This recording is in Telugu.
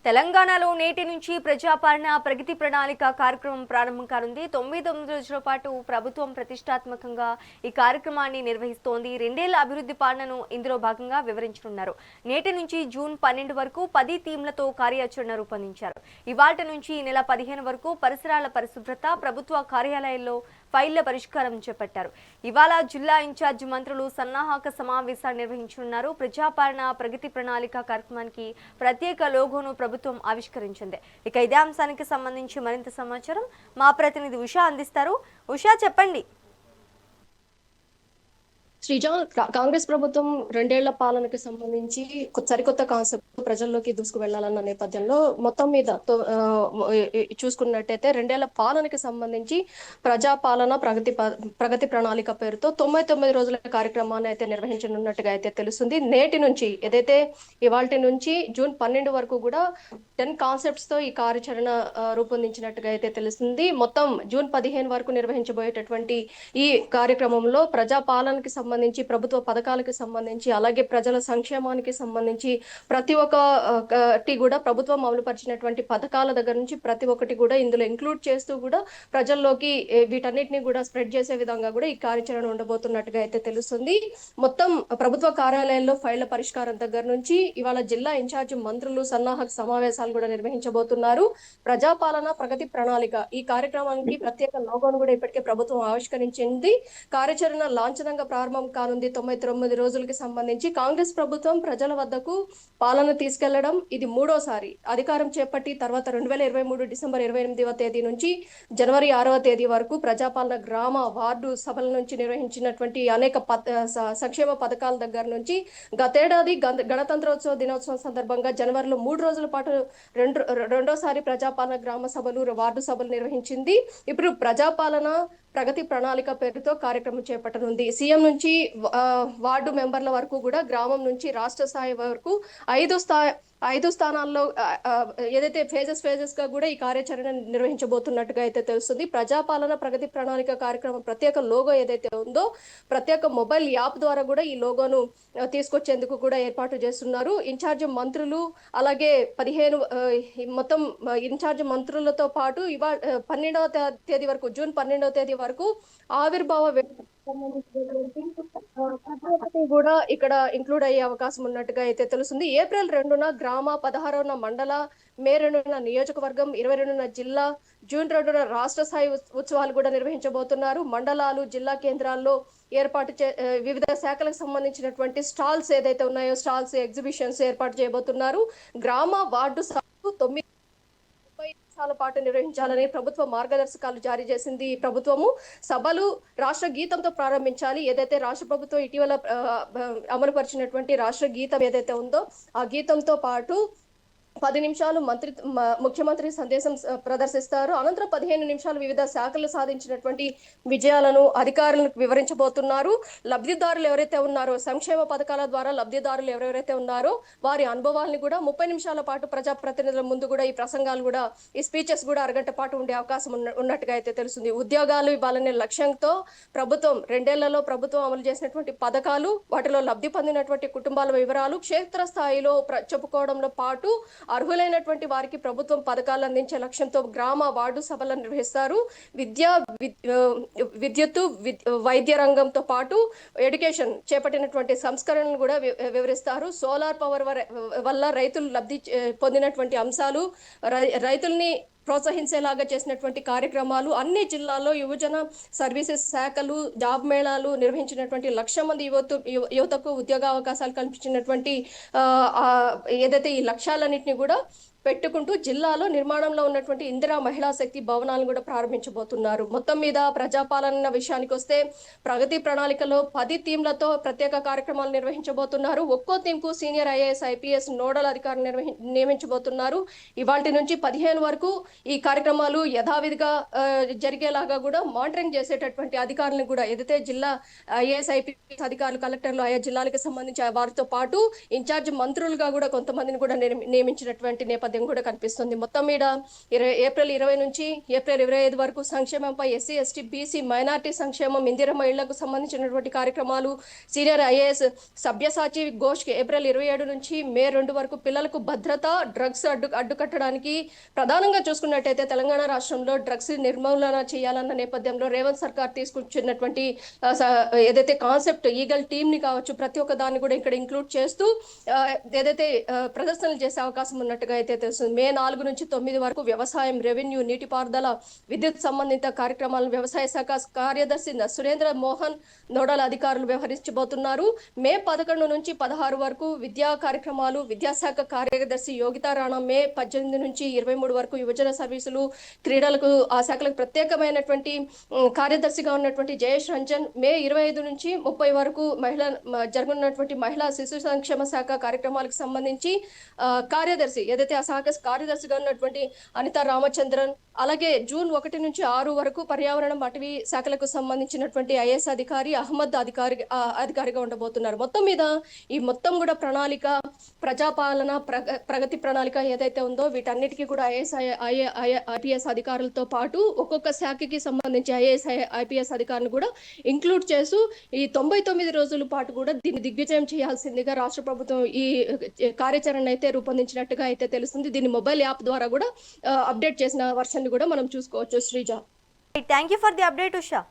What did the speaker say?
తెలంగాణలో నేటి నుంచి ప్రజాపాలన ప్రగతి ప్రణాళిక కార్యక్రమం ప్రారంభం కానుంది. 99 రోజుల పాటు ప్రభుత్వం ప్రతిష్టాత్మకంగా ఈ కార్యక్రమాన్ని నిర్వహిస్తోంది. రెండేళ్ల అభివృద్ధి పాలనను ఇందులో భాగంగా వివరించనున్నారు. నేటి నుంచి జూన్ 12 వరకు 10 థీమ్లతో కార్యాచరణ రూపొందించారు. ఇవాళ్టి నుంచి ఈ నెల 15 వరకు పరిసరాల పరిశుభ్రత, ప్రభుత్వ కార్యాలయాల్లో ఫైళ్ల పరిష్కారం చేపట్టారు. ఇవాళ జిల్లా ఇన్ఛార్జి మంత్రులు సన్నాహక సమావేశాలు నిర్వహించనున్నారు. ప్రజాపాలన ప్రగతి ప్రణాళిక కార్యక్రమానికి ప్రత్యేక లోగోను ప్రభుత్వం ఆవిష్కరించింది. ఇక ఇదే అంశానికి సంబంధించి మరింత సమాచారం మా ప్రతినిధి ఉషా అందిస్తారు. ఉషా, చెప్పండి. శ్రీజ, కాంగ్రెస్ ప్రభుత్వం రెండేళ్ల పాలనకి సంబంధించి సరికొత్త కాన్సెప్ట్ ప్రజల్లోకి దూసుకు వెళ్లాలన్న నేపథ్యంలో మొత్తం మీద చూసుకున్నట్టయితే రెండేళ్ల పాలనకి సంబంధించి ప్రజాపాలన ప్రగతి ప్రణాళిక పేరుతో 99 రోజుల కార్యక్రమాన్ని అయితే నిర్వహించనున్నట్టుగా అయితే తెలుస్తుంది. నేటి నుంచి ఏదైతే ఇవాల్టి నుంచి జూన్ 12 వరకు కూడా 10 కాన్సెప్ట్స్ తో ఈ కార్యాచరణ రూపొందించినట్టుగా అయితే తెలుస్తుంది. మొత్తం జూన్ 15 వరకు నిర్వహించబోయేటటువంటి ఈ కార్యక్రమంలో ప్రజాపాలనకి సంబంధించి, ప్రభుత్వ పథకాలకు సంబంధించి, అలాగే ప్రజల సంక్షేమానికి సంబంధించి ప్రతి ఒక్కటి కూడా ప్రభుత్వం అమలుపరిచినటువంటి పథకాల దగ్గర నుంచి ప్రతి ఒక్కటి కూడా ఇందులో ఇంక్లూడ్ చేస్తూ కూడా ప్రజల్లోకి వీటన్నిటిని కూడా స్ప్రెడ్ చేసే విధంగా కూడా ఈ కార్యాచరణ ఉండబోతున్నట్టుగా అయితే తెలుస్తుంది. మొత్తం ప్రభుత్వ కార్యాలయాల్లో ఫైళ్ల పరిష్కారం దగ్గర నుంచి ఇవాళ జిల్లా ఇన్ఛార్జి మంత్రులు సన్నాహక సమావేశాలు కూడా నిర్వహించబోతున్నారు. ప్రజాపాలన ప్రగతి ప్రణాళిక ఈ కార్యక్రమానికి ప్రత్యేక లోగోను కూడా ఇప్పటికే ప్రభుత్వం ఆవిష్కరించింది. కార్యాచరణ లాంఛనంగా ప్రారంభం కానుంది. 99 రోజులకి సంబంధించి కాంగ్రెస్ ప్రభుత్వం ప్రజల వద్దకు పాలన తీసుకెళ్లడం ఇది మూడోసారి. అధికారం చేపట్టి తర్వాత 2023 డిసెంబర్ 28వ తేదీ నుంచి జనవరి 6వ తేదీ వరకు ప్రజాపాలన గ్రామ వార్డు సభల నుంచి నిర్వహించినటువంటి అనేక సంక్షేమ పథకాల దగ్గర నుంచి గతేడాది గణతంత్రోత్సవ దినోత్సవం సందర్భంగా జనవరిలో 3 రోజుల పాటు రెండోసారి ప్రజాపాలన గ్రామ సభలు, వార్డు సభలు నిర్వహించింది. ఇప్పుడు ప్రజాపాలన ప్రగతి ప్రణాళిక పేరుతో కార్యక్రమం చేపట్టనుంది. సీఎం నుంచి వార్డు మెంబర్ల వరకు కూడా, గ్రామం నుంచి రాష్ట్ర స్థాయి వరకు ఐదు స్థానాల్లో ఏదైతే ఫేజెస్ గా కూడా ఈ కార్యాచరణ నిర్వహించబోతున్నట్టుగా అయితే తెలుస్తుంది. ప్రజాపాలన ప్రగతి ప్రణాళిక కార్యక్రమం ప్రత్యేక లోగో ఏదైతే ఉందో ప్రత్యేక మొబైల్ యాప్ ద్వారా కూడా ఈ లోగోను తీసుకొచ్చేందుకు కూడా ఏర్పాటు చేస్తున్నారు. ఇన్ఛార్జ్ మంత్రులు అలాగే 15 మొత్తం ఇన్ఛార్జ్ మంత్రులతో పాటు 12వ తేదీ వరకు, జూన్ 12వ తేదీ వరకు ఆవిర్భావ కూడా ఇక్కడ ఇంక్లూడ్ అయ్యే అవకాశం ఉన్నట్టుగా అయితే తెలుస్తుంది. ఏప్రిల్ 2న గ్రామ, 16న మండల, మే 2న నియోజకవర్గం, 22న జిల్లా, జూన్ 2న రాష్ట్ర స్థాయి ఉత్సవాలు కూడా నిర్వహించబోతున్నారు. మండలాలు, జిల్లా కేంద్రాల్లో ఏర్పాటు వివిధ శాఖలకు సంబంధించినటువంటి స్టాల్స్ ఏదైతే ఉన్నాయో స్టాల్స్, ఎగ్జిబిషన్స్ ఏర్పాటు చేయబోతున్నారు. గ్రామ వార్డు సభలు 9 నిమిషాల పాటు నిర్వహించాలని ప్రభుత్వ మార్గదర్శకాలు జారీ చేసింది. ప్రభుత్వము సభలు రాష్ట్ర గీతంతో ప్రారంభించాలి. ఏదైతే రాష్ట్ర ప్రభుత్వం ఇటీవల అమలుపరిచినటువంటి రాష్ట్ర గీతం ఏదైతే ఉందో ఆ గీతంతో పాటు 10 నిమిషాలు ముఖ్యమంత్రి సందేశం ప్రదర్శిస్తారు. అనంతరం 15 నిమిషాలు వివిధ శాఖలు సాధించినటువంటి విజయాలను అధికారులకు వివరించబోతున్నారు. లబ్ధిదారులు ఎవరైతే ఉన్నారో, సంక్షేమ పథకాల ద్వారా లబ్ధిదారులు ఎవరెవరైతే ఉన్నారో వారి అనుభవాల్ని కూడా 30 నిమిషాల పాటు ప్రజాప్రతినిధుల ముందు కూడా ఈ ప్రసంగాలు కూడా, ఈ స్పీచెస్ కూడా అరగంట పాటు ఉండే అవకాశం ఉన్నట్టుగా అయితే తెలుస్తుంది. ఉద్యోగాలు ఇవ్వాలనే లక్ష్యంతో ప్రభుత్వం రెండేళ్లలో ప్రభుత్వం అమలు చేసినటువంటి పథకాలు, వాటిలో లబ్ధి పొందినటువంటి కుటుంబాల వివరాలు క్షేత్రస్థాయిలో చెప్పుకోవడంలో పాటు అర్హులైనటువంటి వారికి ప్రభుత్వం పథకాలు అందించే లక్ష్యంతో గ్రామ, వార్డు సభలను నిర్వహిస్తారు. విద్యుత్తు, వైద్య రంగంతో పాటు ఎడ్యుకేషన్ చేపట్టినటువంటి సంస్కరణలు కూడా వివరిస్తారు. సోలార్ పవర్ వల్ల రైతులు లబ్ధి పొందినటువంటి అంశాలు, రైతుల్ని ప్రోత్సహించేలాగా చేసినటువంటి కార్యక్రమాలు, అన్ని జిల్లాల్లో యువజన సర్వీసెస్ శాఖలు, జాబ్ మేళాలు నిర్వహించినటువంటి 1,00,000 మంది యువతకు ఉద్యోగ అవకాశాలు కల్పించినటువంటి ఏదైతే ఈ లక్ష్యాలన్నింటినీ కూడా పెట్టుకుంటూ జిల్లాలో నిర్మాణంలో ఉన్నటువంటి ఇందిరా మహిళా శక్తి భవనాలను కూడా ప్రారంభించబోతున్నారు. మొత్తం మీద ప్రజాపాలన విషయానికి వస్తే ప్రగతి ప్రణాళికలో 10 థీమ్లతో ప్రత్యేక కార్యక్రమాలు నిర్వహించబోతున్నారు. ఒక్కో థీమ్ కు సీనియర్ ఐఏఎస్, ఐపీఎస్ నోడల్ అధికారులు నియమించబోతున్నారు. ఇవాల్టి నుంచి 15 వరకు ఈ కార్యక్రమాలు యథావిధిగా జరిగేలాగా కూడా మానిటరింగ్ చేసేటటువంటి అధికారులను కూడా, ఏదైతే జిల్లా ఐఏఎస్, ఐపీఎస్ అధికారులు, కలెక్టర్లు ఆయా జిల్లాలకు సంబంధించి వారితో పాటు ఇన్ఛార్జ్ మంత్రులుగా కూడా కొంతమందిని కూడా నియమించినటువంటి నేపథ్యం నేపథ్యం కూడా కనిపిస్తుంది. మొత్తం మీద ఏప్రిల్ 20 నుంచి ఏప్రిల్ 25 వరకు సంక్షేమంపై ఎస్సీ ఎస్టీ బీసీ మైనార్టీ సంక్షేమం, ఇందిరమ్మ ఇళ్లకు సంబంధించినటువంటి కార్యక్రమాలు, సీనియర్ ఐఏఎస్ సభ్యసాచి ఘోష్కి ఏప్రిల్ 27 నుంచి మే 2 వరకు పిల్లలకు భద్రత, డ్రగ్స్ అడ్డుకట్టడానికి ప్రధానంగా చూసుకున్నట్టయితే తెలంగాణ రాష్ట్రంలో డ్రగ్స్ నిర్మూలన చేయాలన్న నేపథ్యంలో రేవంత్ సర్కార్ తీసుకొచ్చినటువంటి ఏదైతే కాన్సెప్ట్ ఈగల్ టీమ్ ని కావచ్చు, ప్రతి ఒక్క దాన్ని కూడా ఇక్కడ ఇంక్లూడ్ చేస్తూ ఏదైతే ప్రదర్శనలు చేసే అవకాశం ఉన్నట్టుగా అయితే తెలుస్తుంది. మే 4 నుంచి 9 వరకు వ్యవసాయం, రెవెన్యూ, నీటిపారుదల, విద్యుత్ సంబంధిత కార్యక్రమాలను వ్యవసాయ శాఖ కార్యదర్శి సురేంద్ర మోహన్ నోడల్ అధికారులు వ్యవహరించబోతున్నారు. మే 11 నుంచి 16 వరకు విద్యా కార్యక్రమాలు విద్యాశాఖ కార్యదర్శి యోగితా రాణా, మే 18 నుంచి 23 వరకు యువజన సర్వీసులు, క్రీడలకు ఆ శాఖలకు ప్రత్యేకమైనటువంటి కార్యదర్శిగా ఉన్నటువంటి జయేష్ రంజన్, మే 25 నుంచి 30 వరకు జరగనున్నటువంటి మహిళా శిశు సంక్షేమ శాఖ కార్యక్రమాలకు సంబంధించి కార్యదర్శి ఏదైతే ఆ శాఖ కార్యదర్శిగా ఉన్నటువంటి అనిత రామచంద్రన్, అలాగే జూన్ 1 నుంచి 6 వరకు పర్యావరణం అటవీ శాఖలకు సంబంధించినటువంటి ఐఏఎస్ అధికారి అహ్మద్ అధికారిగా ఉండబోతున్నారు. మొత్తం మీద ఈ మొత్తం కూడా ప్రణాళిక, ప్రజాపాలన ప్రగతి ప్రణాళిక ఏదైతే ఉందో వీటన్నిటికీ కూడా ఐపీఎస్ అధికారులతో పాటు ఒక్కొక్క శాఖకి సంబంధించి ఐఏఎస్ ఐపీఎస్ అధికారులను కూడా ఇంక్లూడ్ చేస్తూ ఈ 99 రోజుల పాటు కూడా దీన్ని దిగ్విజయం చేయాల్సిందిగా రాష్ట్ర ప్రభుత్వం ఈ కార్యాచరణ అయితే రూపొందించినట్టుగా అయితే తెలుస్తుంది. దీన్ని మొబైల్ యాప్ ద్వారా కూడా అప్డేట్ చేసిన వర్షన్ కూడా మనం చూసుకోవచ్చు. Sreeja, thank you for the update Usha.